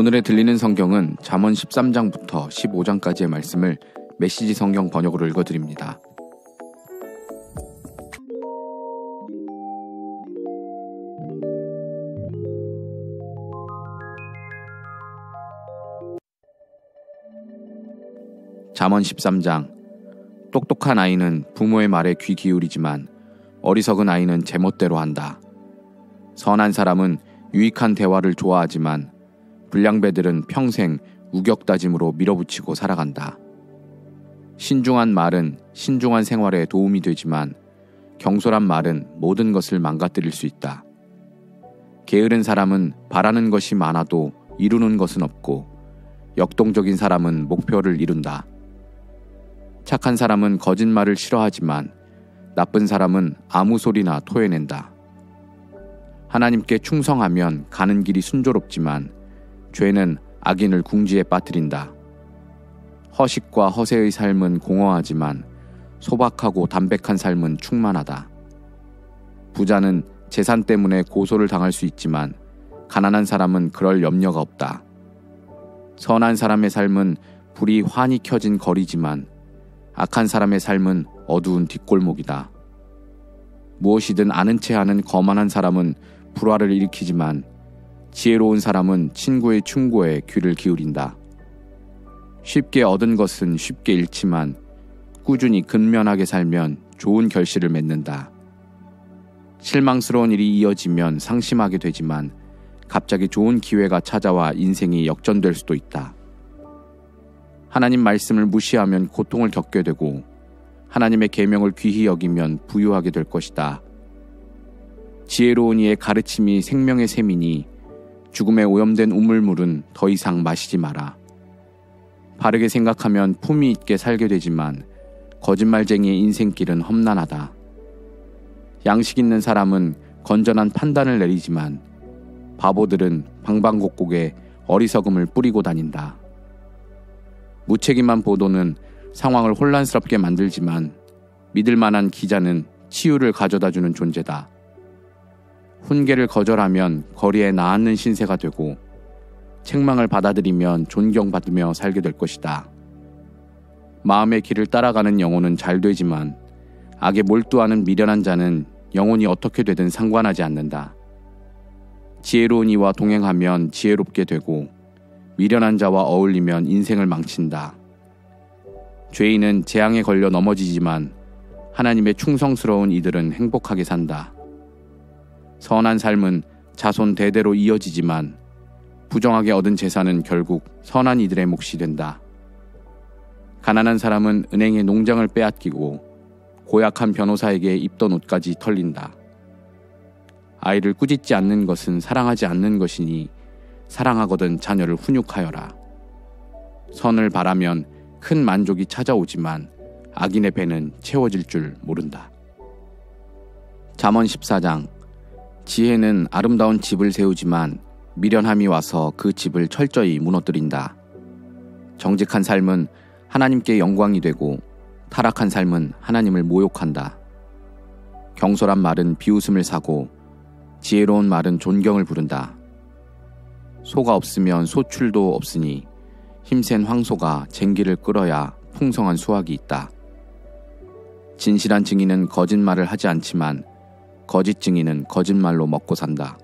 오늘에 들리는 성경은 잠언 13장부터 15장까지의 말씀을 메시지 성경 번역으로 읽어드립니다. 잠언 13장. 똑똑한 아이는 부모의 말에 귀 기울이지만 어리석은 아이는 제멋대로 한다. 선한 사람은 유익한 대화를 좋아하지만 불량배들은 평생 우격다짐으로 밀어붙이고 살아간다. 신중한 말은 신중한 생활에 도움이 되지만 경솔한 말은 모든 것을 망가뜨릴 수 있다. 게으른 사람은 바라는 것이 많아도 이루는 것은 없고 역동적인 사람은 목표를 이룬다. 착한 사람은 거짓말을 싫어하지만 나쁜 사람은 아무 소리나 토해낸다. 하나님께 충성하면 가는 길이 순조롭지만 죄는 악인을 궁지에 빠뜨린다. 허식과 허세의 삶은 공허하지만 소박하고 담백한 삶은 충만하다. 부자는 재산 때문에 고소를 당할 수 있지만 가난한 사람은 그럴 염려가 없다. 선한 사람의 삶은 불이 환히 켜진 거리지만 악한 사람의 삶은 어두운 뒷골목이다. 무엇이든 아는 채 하는 거만한 사람은 불화를 일으키지만 지혜로운 사람은 친구의 충고에 귀를 기울인다. 쉽게 얻은 것은 쉽게 잃지만 꾸준히 근면하게 살면 좋은 결실을 맺는다. 실망스러운 일이 이어지면 상심하게 되지만 갑자기 좋은 기회가 찾아와 인생이 역전될 수도 있다. 하나님 말씀을 무시하면 고통을 겪게 되고 하나님의 계명을 귀히 여기면 부유하게 될 것이다. 지혜로운 이의 가르침이 생명의 샘이니 죽음에 오염된 우물물은 더 이상 마시지 마라. 바르게 생각하면 품위 있게 살게 되지만 거짓말쟁이의 인생길은 험난하다. 양식 있는 사람은 건전한 판단을 내리지만 바보들은 방방곡곡에 어리석음을 뿌리고 다닌다. 무책임한 보도는 상황을 혼란스럽게 만들지만 믿을 만한 기자는 치유를 가져다주는 존재다. 훈계를 거절하면 거리에 나앉는 신세가 되고 책망을 받아들이면 존경받으며 살게 될 것이다. 마음의 길을 따라가는 영혼은 잘 되지만 악에 몰두하는 미련한 자는 영혼이 어떻게 되든 상관하지 않는다. 지혜로운 이와 동행하면 지혜롭게 되고 미련한 자와 어울리면 인생을 망친다. 죄인은 재앙에 걸려 넘어지지만 하나님의 충성스러운 이들은 행복하게 산다. 선한 삶은 자손 대대로 이어지지만 부정하게 얻은 재산은 결국 선한 이들의 몫이 된다. 가난한 사람은 은행의 농장을 빼앗기고 고약한 변호사에게 입던 옷까지 털린다. 아이를 꾸짖지 않는 것은 사랑하지 않는 것이니 사랑하거든 자녀를 훈육하여라. 선을 바라면 큰 만족이 찾아오지만 악인의 배는 채워질 줄 모른다. 잠언 14장. 지혜는 아름다운 집을 세우지만 미련함이 와서 그 집을 철저히 무너뜨린다. 정직한 삶은 하나님께 영광이 되고 타락한 삶은 하나님을 모욕한다. 경솔한 말은 비웃음을 사고 지혜로운 말은 존경을 부른다. 소가 없으면 소출도 없으니 힘센 황소가 쟁기를 끌어야 풍성한 수확이 있다. 진실한 증인은 거짓말을 하지 않지만 거짓 증인은 거짓말로 먹고 산다.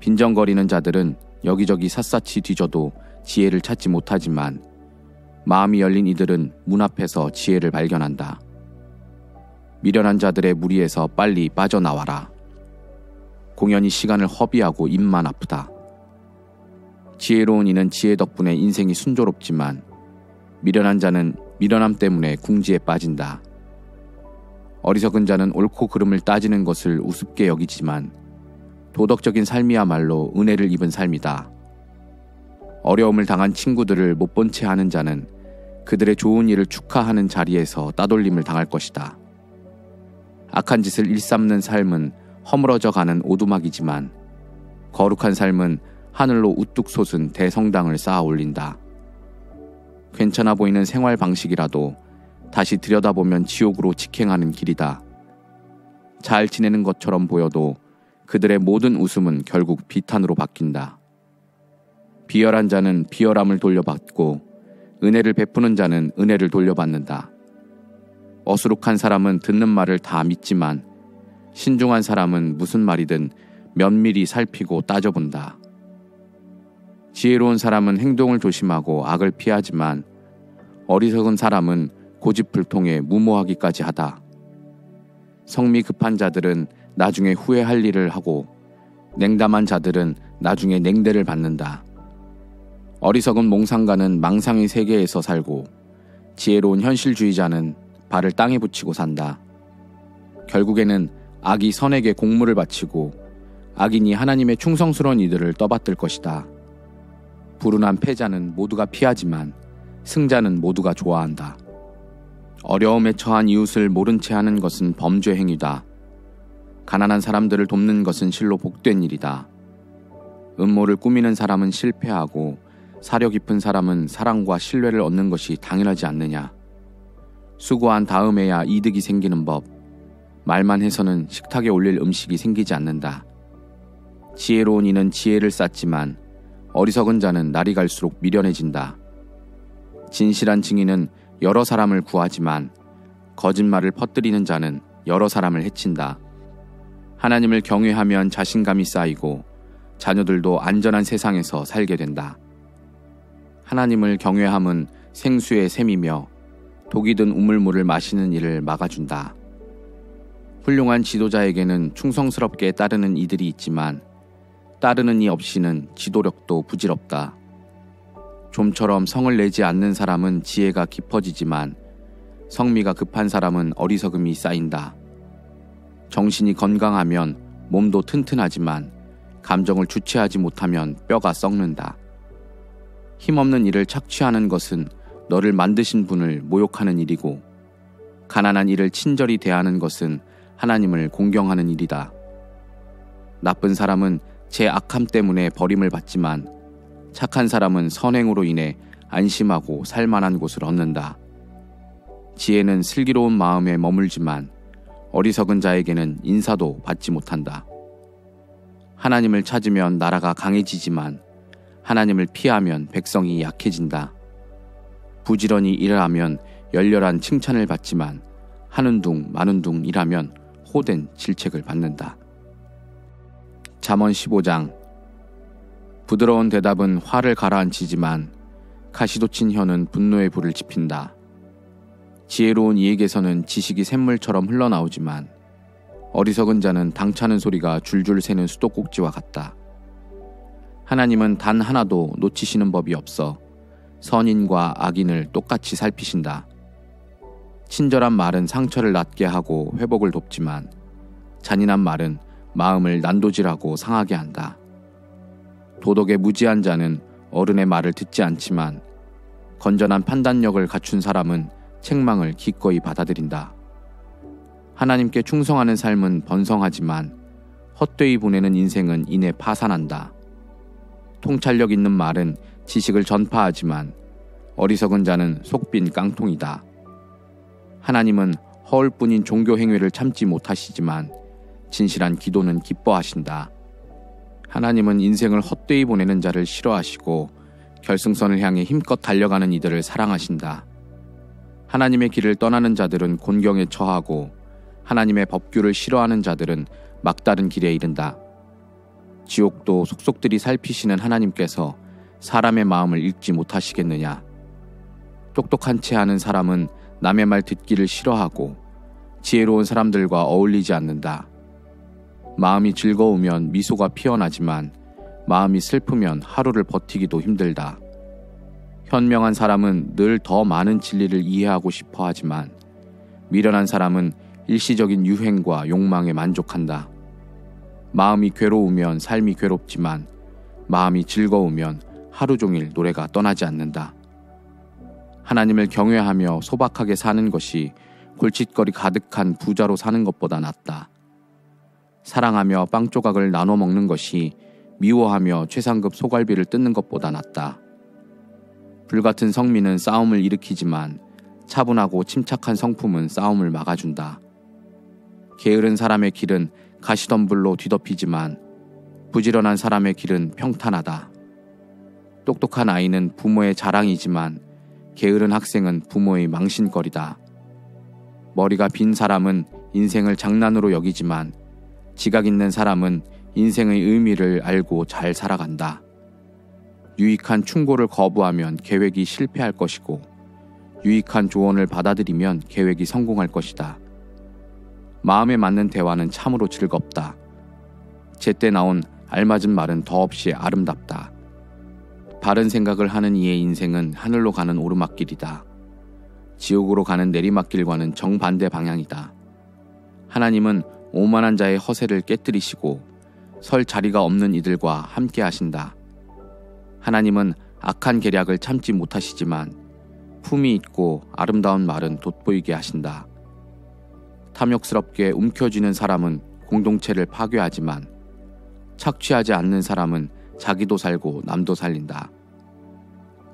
빈정거리는 자들은 여기저기 샅샅이 뒤져도 지혜를 찾지 못하지만 마음이 열린 이들은 문 앞에서 지혜를 발견한다. 미련한 자들의 무리에서 빨리 빠져나와라. 공연히 시간을 허비하고 입만 아프다. 지혜로운 이는 지혜 덕분에 인생이 순조롭지만 미련한 자는 미련함 때문에 궁지에 빠진다. 어리석은 자는 옳고 그름을 따지는 것을 우습게 여기지만 도덕적인 삶이야말로 은혜를 입은 삶이다. 어려움을 당한 친구들을 못 본 채 하는 자는 그들의 좋은 일을 축하하는 자리에서 따돌림을 당할 것이다. 악한 짓을 일삼는 삶은 허물어져 가는 오두막이지만 거룩한 삶은 하늘로 우뚝 솟은 대성당을 쌓아 올린다. 괜찮아 보이는 생활 방식이라도 다시 들여다보면 지옥으로 직행하는 길이다. 잘 지내는 것처럼 보여도 그들의 모든 웃음은 결국 비탄으로 바뀐다. 비열한 자는 비열함을 돌려받고 은혜를 베푸는 자는 은혜를 돌려받는다. 어수룩한 사람은 듣는 말을 다 믿지만 신중한 사람은 무슨 말이든 면밀히 살피고 따져본다. 지혜로운 사람은 행동을 조심하고 악을 피하지만 어리석은 사람은 고집불통에 무모하기까지 하다. 성미 급한 자들은 나중에 후회할 일을 하고 냉담한 자들은 나중에 냉대를 받는다. 어리석은 몽상가는 망상의 세계에서 살고 지혜로운 현실주의자는 발을 땅에 붙이고 산다. 결국에는 악이 선에게 공물을 바치고 악인이 하나님의 충성스러운 이들을 떠받들 것이다. 불운한 패자는 모두가 피하지만 승자는 모두가 좋아한다. 어려움에 처한 이웃을 모른 채 하는 것은 범죄 행위다. 가난한 사람들을 돕는 것은 실로 복된 일이다. 음모를 꾸미는 사람은 실패하고 사려 깊은 사람은 사랑과 신뢰를 얻는 것이 당연하지 않느냐. 수고한 다음에야 이득이 생기는 법. 말만 해서는 식탁에 올릴 음식이 생기지 않는다. 지혜로운 이는 지혜를 쌓지만 어리석은 자는 날이 갈수록 미련해진다. 진실한 증인은 여러 사람을 구하지만 거짓말을 퍼뜨리는 자는 여러 사람을 해친다. 하나님을 경외하면 자신감이 쌓이고 자녀들도 안전한 세상에서 살게 된다. 하나님을 경외함은 생수의 샘이며 독이 든 우물물을 마시는 일을 막아준다. 훌륭한 지도자에게는 충성스럽게 따르는 이들이 있지만 따르는 이 없이는 지도력도 부질없다. 좀처럼 성을 내지 않는 사람은 지혜가 깊어지지만 성미가 급한 사람은 어리석음이 쌓인다. 정신이 건강하면 몸도 튼튼하지만 감정을 주체하지 못하면 뼈가 썩는다. 힘없는 일을 착취하는 것은 너를 만드신 분을 모욕하는 일이고 가난한 이를 친절히 대하는 것은 하나님을 공경하는 일이다. 나쁜 사람은 제 악함 때문에 버림을 받지만 착한 사람은 선행으로 인해 안심하고 살만한 곳을 얻는다. 지혜는 슬기로운 마음에 머물지만 어리석은 자에게는 인사도 받지 못한다. 하나님을 찾으면 나라가 강해지지만 하나님을 피하면 백성이 약해진다. 부지런히 일을 하면 열렬한 칭찬을 받지만 하는 둥 마는 둥 일하면 호된 질책을 받는다. 잠언 15장. 부드러운 대답은 화를 가라앉히지만 가시돋친 혀는 분노의 불을 지핀다. 지혜로운 이에게서는 지식이 샘물처럼 흘러나오지만 어리석은 자는 당차는 소리가 줄줄 새는 수도꼭지와 같다. 하나님은 단 하나도 놓치시는 법이 없어 선인과 악인을 똑같이 살피신다. 친절한 말은 상처를 낫게 하고 회복을 돕지만 잔인한 말은 마음을 난도질하고 상하게 한다. 도덕에 무지한 자는 어른의 말을 듣지 않지만 건전한 판단력을 갖춘 사람은 책망을 기꺼이 받아들인다. 하나님께 충성하는 삶은 번성하지만 헛되이 보내는 인생은 이내 파산한다. 통찰력 있는 말은 지식을 전파하지만 어리석은 자는 속빈 깡통이다. 하나님은 허울뿐인 종교 행위를 참지 못하시지만 진실한 기도는 기뻐하신다. 하나님은 인생을 헛되이 보내는 자를 싫어하시고 결승선을 향해 힘껏 달려가는 이들을 사랑하신다. 하나님의 길을 떠나는 자들은 곤경에 처하고 하나님의 법규를 싫어하는 자들은 막다른 길에 이른다. 지옥도 속속들이 살피시는 하나님께서 사람의 마음을 읽지 못하시겠느냐. 똑똑한 채 하는 사람은 남의 말 듣기를 싫어하고 지혜로운 사람들과 어울리지 않는다. 마음이 즐거우면 미소가 피어나지만 마음이 슬프면 하루를 버티기도 힘들다. 현명한 사람은 늘 더 많은 진리를 이해하고 싶어 하지만 미련한 사람은 일시적인 유행과 욕망에 만족한다. 마음이 괴로우면 삶이 괴롭지만 마음이 즐거우면 하루 종일 노래가 떠나지 않는다. 하나님을 경외하며 소박하게 사는 것이 골칫거리 가득한 부자로 사는 것보다 낫다. 사랑하며 빵 조각을 나눠 먹는 것이 미워하며 최상급 소갈비를 뜯는 것보다 낫다. 불같은 성민은 싸움을 일으키지만 차분하고 침착한 성품은 싸움을 막아준다. 게으른 사람의 길은 가시덤불로 뒤덮이지만 부지런한 사람의 길은 평탄하다. 똑똑한 아이는 부모의 자랑이지만 게으른 학생은 부모의 망신거리다. 머리가 빈 사람은 인생을 장난으로 여기지만 지각 있는 사람은 인생의 의미를 알고 잘 살아간다. 유익한 충고를 거부하면 계획이 실패할 것이고 유익한 조언을 받아들이면 계획이 성공할 것이다. 마음에 맞는 대화는 참으로 즐겁다. 제때 나온 알맞은 말은 더없이 아름답다. 바른 생각을 하는 이의 인생은 하늘로 가는 오르막길이다. 지옥으로 가는 내리막길과는 정반대 방향이다. 하나님은 오만한 자의 허세를 깨뜨리시고 설 자리가 없는 이들과 함께 하신다. 하나님은 악한 계략을 참지 못하시지만 품이 있고 아름다운 말은 돋보이게 하신다. 탐욕스럽게 움켜쥐는 사람은 공동체를 파괴하지만 착취하지 않는 사람은 자기도 살고 남도 살린다.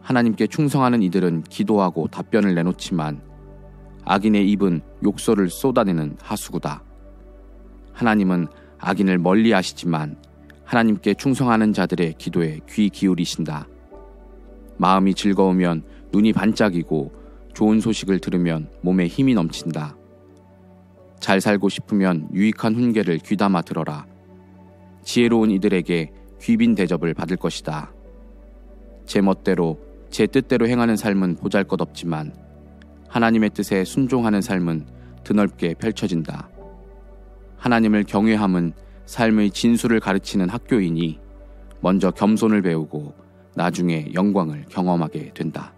하나님께 충성하는 이들은 기도하고 답변을 내놓지만 악인의 입은 욕설을 쏟아내는 하수구다. 하나님은 악인을 멀리 하시지만 하나님께 충성하는 자들의 기도에 귀 기울이신다. 마음이 즐거우면 눈이 반짝이고 좋은 소식을 들으면 몸에 힘이 넘친다. 잘 살고 싶으면 유익한 훈계를 귀담아 들어라. 지혜로운 이들에게 귀빈 대접을 받을 것이다. 제 멋대로 제 뜻대로 행하는 삶은 보잘것없지만 하나님의 뜻에 순종하는 삶은 드넓게 펼쳐진다. 하나님을 경외함은 삶의 진수를 가르치는 학교이니 먼저 겸손을 배우고 나중에 영광을 경험하게 된다.